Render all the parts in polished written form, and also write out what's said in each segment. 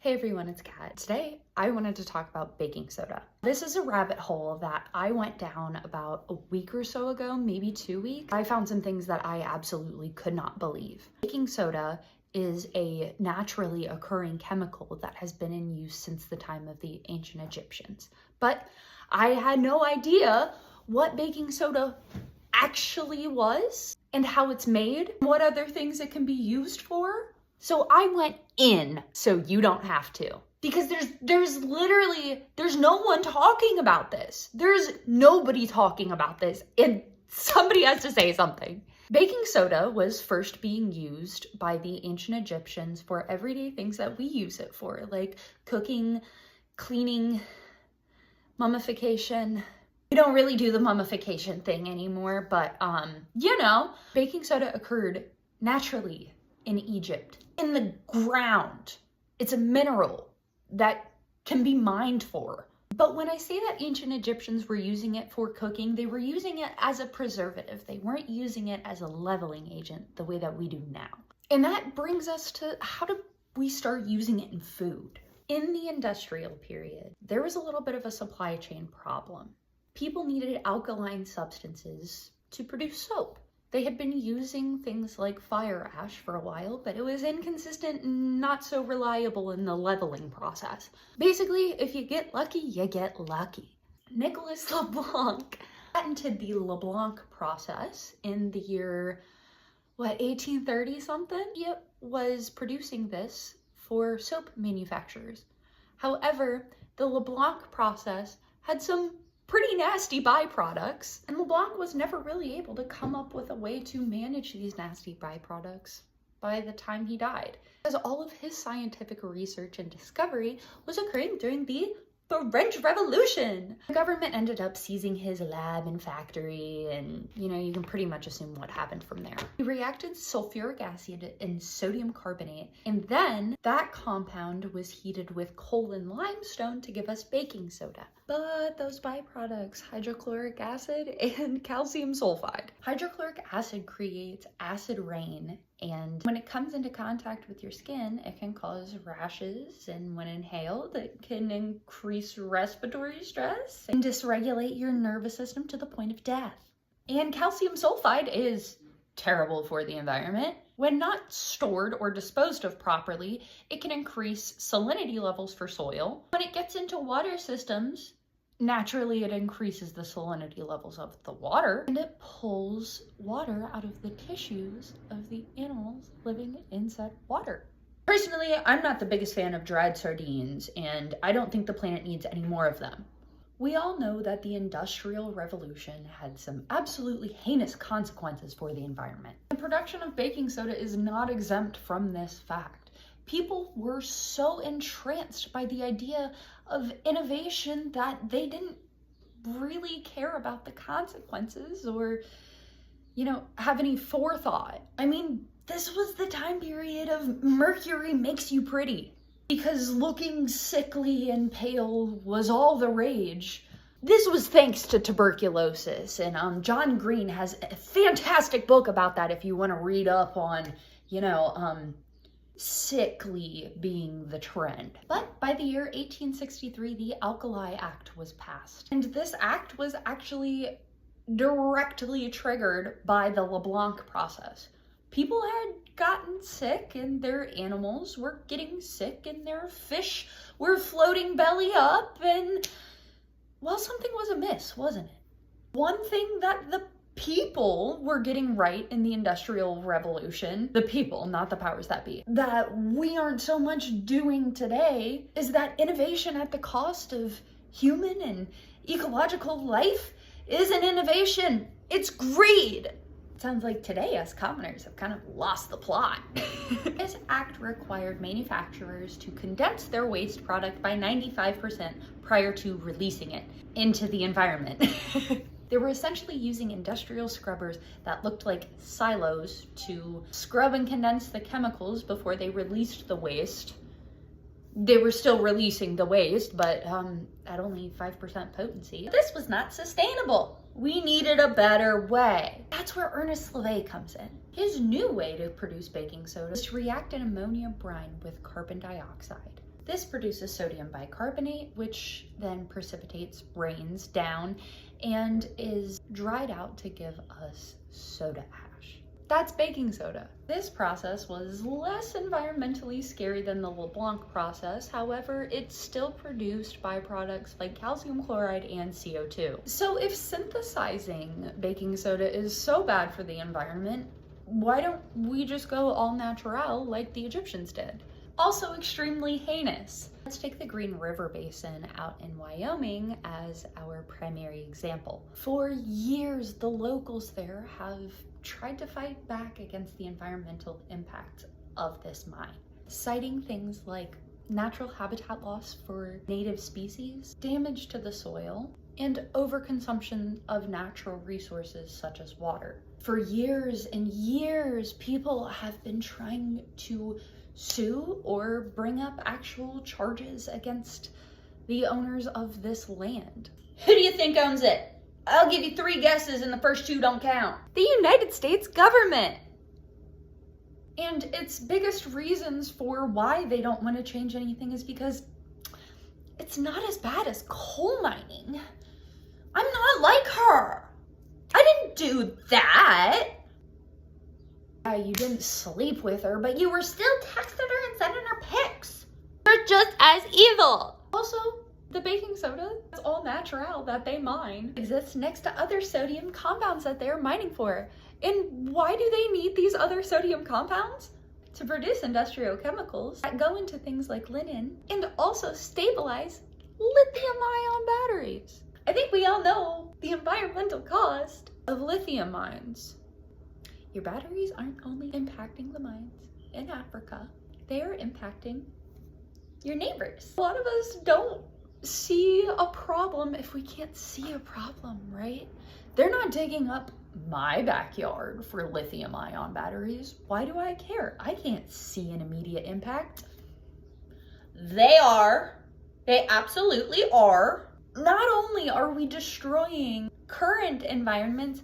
Hey everyone, it's Kat. Today, I wanted to talk about baking soda. This is a rabbit hole that I went down about a week or so ago, maybe 2 weeks. I found some things that I absolutely could not believe. Baking soda is a naturally occurring chemical that has been in use since the time of the ancient Egyptians. But I had no idea what baking soda actually was and how it's made, what other things it can be used for. So I went in so you don't have to. Because there's no one talking about this. There's nobody talking about this, and somebody has to say something. Baking soda was first being used by the ancient Egyptians for everyday things that we use it for, like cooking, cleaning, mummification. We don't really do the mummification thing anymore, but baking soda occurred naturally in Egypt, in the ground. It's a mineral that can be mined for. But when I say that ancient Egyptians were using it for cooking, they were using it as a preservative. They weren't using it as a leveling agent the way that we do now. And that brings us to, how do we start using it in food? In the industrial period, there was a little bit of a supply chain problem. People needed alkaline substances to produce soap. They had been using things like fire ash for a while, but it was inconsistent and not so reliable in the leveling process. Basically, if you get lucky, you get lucky. Nicholas Leblanc patented the Leblanc process in the year, 1830 something? He was producing this for soap manufacturers. However, the Leblanc process had some pretty nasty byproducts, and Leblanc was never really able to come up with a way to manage these nasty byproducts by the time he died, because all of his scientific research and discovery was occurring during the French Revolution. The government ended up seizing his lab and factory, and you can pretty much assume what happened from there. He reacted sulfuric acid and sodium carbonate, and then that compound was heated with coal and limestone to give us baking soda. But those byproducts, hydrochloric acid and calcium sulfide. Hydrochloric acid creates acid rain, and when it comes into contact with your skin, it can cause rashes, and when inhaled, it can increase respiratory stress and dysregulate your nervous system to the point of death. And calcium sulfide is terrible for the environment. When not stored or disposed of properly, it can increase salinity levels for soil. When it gets into water systems, naturally it increases the salinity levels of the water, and it pulls water out of the tissues of the animals living in said water. Personally, I'm not the biggest fan of dried sardines, and I don't think the planet needs any more of them. We all know that the Industrial Revolution had some absolutely heinous consequences for the environment. The production of baking soda is not exempt from this fact. People were so entranced by the idea of innovation that they didn't really care about the consequences or, have any forethought. I mean, this was the time period of mercury makes you pretty, because looking sickly and pale was all the rage. This was thanks to tuberculosis, and John Green has a fantastic book about that if you want to read up on, sickly being the trend. But by the year 1863, the Alkali Act was passed. And this act was actually directly triggered by the Leblanc process. People had gotten sick, and their animals were getting sick, and their fish were floating belly up, and, well, something was amiss, wasn't it? One thing that the people were getting right in the Industrial Revolution, the people, not the powers that be, that we aren't so much doing today, is that innovation at the cost of human and ecological life is an innovation. It's greed. Sounds like today us commoners have kind of lost the plot. This act required manufacturers to condense their waste product by 95% prior to releasing it into the environment. They were essentially using industrial scrubbers that looked like silos to scrub and condense the chemicals before they released the waste. They were still releasing the waste, but at only 5% potency. This was not sustainable. We needed a better way. That's where Ernest Levy comes in. His new way to produce baking soda is to react an ammonia brine with carbon dioxide. This produces sodium bicarbonate, which then precipitates, rains down, and is dried out to give us soda ash. That's baking soda. This process was less environmentally scary than the LeBlanc process. However, it still produced byproducts like calcium chloride and CO2. So if synthesizing baking soda is so bad for the environment, why don't we just go all natural like the Egyptians did? Also extremely heinous. Let's take the Green River Basin out in Wyoming as our primary example. For years, the locals there have tried to fight back against the environmental impact of this mine, citing things like natural habitat loss for native species, damage to the soil, and overconsumption of natural resources such as water. For years and years, people have been trying to sue or bring up actual charges against the owners of this land. Who do you think owns it? I'll give you 3 guesses and the first 2 don't count. The United States government. And its biggest reasons for why they don't want to change anything is because it's not as bad as coal mining. I'm not like her. I didn't do that. You didn't sleep with her, but you were still texting her and sending her pics. You're just as evil. Also, the baking soda, that's all natural that they mine, exists next to other sodium compounds that they're mining for. And why do they need these other sodium compounds? To produce industrial chemicals that go into things like linen and also stabilize lithium-ion batteries. I think we all know the environmental cost of lithium mines. Your batteries aren't only impacting the mines in Africa, they are impacting your neighbors. A lot of us don't see a problem if we can't see a problem, right? They're not digging up my backyard for lithium-ion batteries. Why do I care? I can't see an immediate impact. They are. They absolutely are. Not only are we destroying current environments,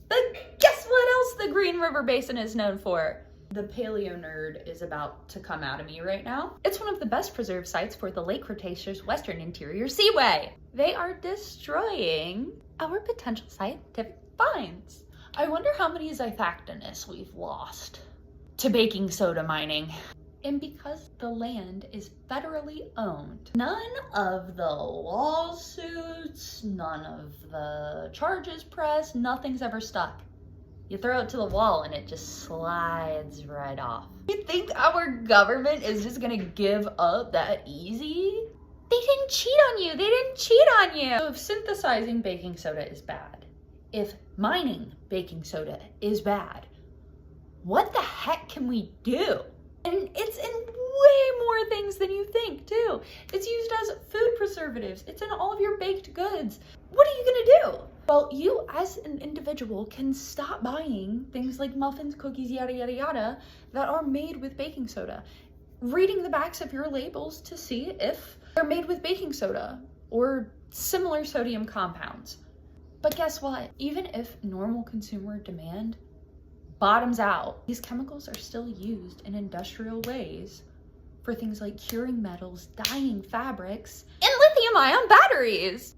but guess what else the Green River Basin is known for? The paleo nerd is about to come out of me right now. It's one of the best preserved sites for the late Cretaceous Western Interior Seaway. They are destroying our potential scientific finds. I wonder how many xyphactinists we've lost to baking soda mining. And because the land is federally owned, none of the lawsuits, none of the charges pressed, nothing's ever stuck. You throw it to the wall and it just slides right off. You think our government is just gonna give up that easy? They didn't cheat on you. They didn't cheat on you. So if synthesizing baking soda is bad, if mining baking soda is bad, what the heck can we do? And it's in way more things than you think, too. It's used as food preservatives. It's in all of your baked goods. What are you gonna do? Well, you as an individual can stop buying things like muffins, cookies, yada, yada, yada, that are made with baking soda. Reading the backs of your labels to see if they're made with baking soda or similar sodium compounds. But guess what? Even if normal consumer demand bottoms out, these chemicals are still used in industrial ways for things like curing metals, dyeing fabrics, and lithium-ion batteries.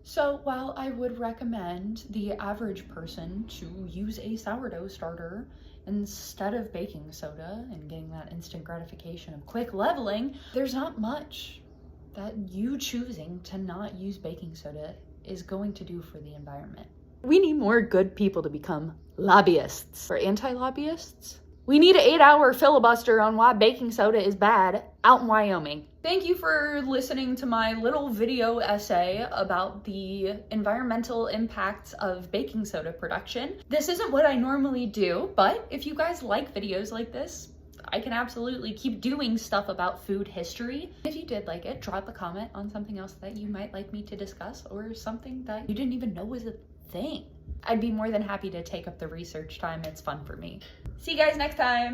So while I would recommend the average person to use a sourdough starter instead of baking soda and getting that instant gratification of quick leveling, there's not much that you choosing to not use baking soda is going to do for the environment. We need more good people to become lobbyists or anti-lobbyists. We need an 8-hour filibuster on why baking soda is bad out in Wyoming. Thank you for listening to my little video essay about the environmental impacts of baking soda production. This isn't what I normally do, but if you guys like videos like this, I can absolutely keep doing stuff about food history. If you did like it, drop a comment on something else that you might like me to discuss or something that you didn't even know was a thing. I'd be more than happy to take up the research time. It's fun for me. See you guys next time.